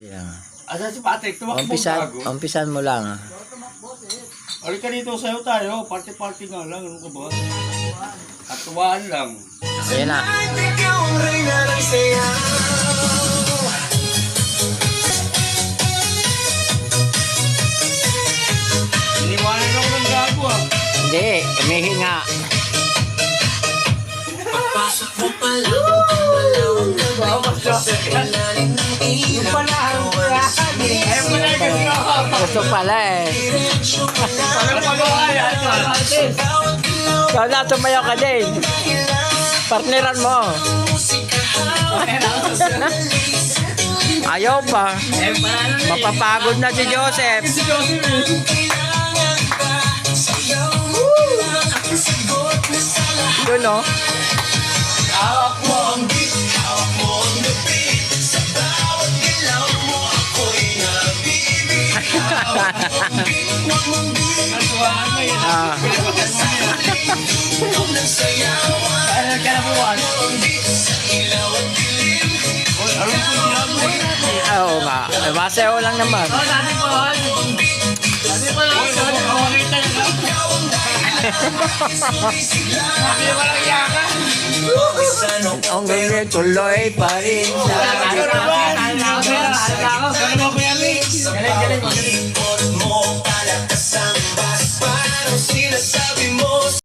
Yeah. Asa si Patrick, tumakbo gago. Umpisan mo lang. Halika dito sayo tayo, party-party nga lang, ano ka ba? Katuwaan lang. Ayan na. Iniwanan ako ng gago ah. Hindi, umihinga. Pagpasok mo pa lang, malawang gabi. Yung pala ang kurahan eh. Ayaw mo lang kasi ako. Gusto pala eh. Parang pag-uaya. Ikaw na, tumayaw ka din. Partneran mo. Ayaw pa. Mapapagod na si Joseph. Si Joseph eh. Doon o. Hawak mo ang Hawak mo ang lupit. Sa bawat galaw mo ako'y nabibig. Hawak mong bibig. katuwaan mo yun. Ah. Huwag nang sayawan. Ano ka na buwan? Sa ilaw at dilim. Alam ko diyan mo eh. Oo nga. Masayaw lang naman. Dati po lang. Makita na lang. Sabi mo lang yakan. Ang ganyan tuloy pa rin. Ano naman? Ano ba yan eh? Galing. Ikot mo, palakasan, bas. Parang sinasabi mo.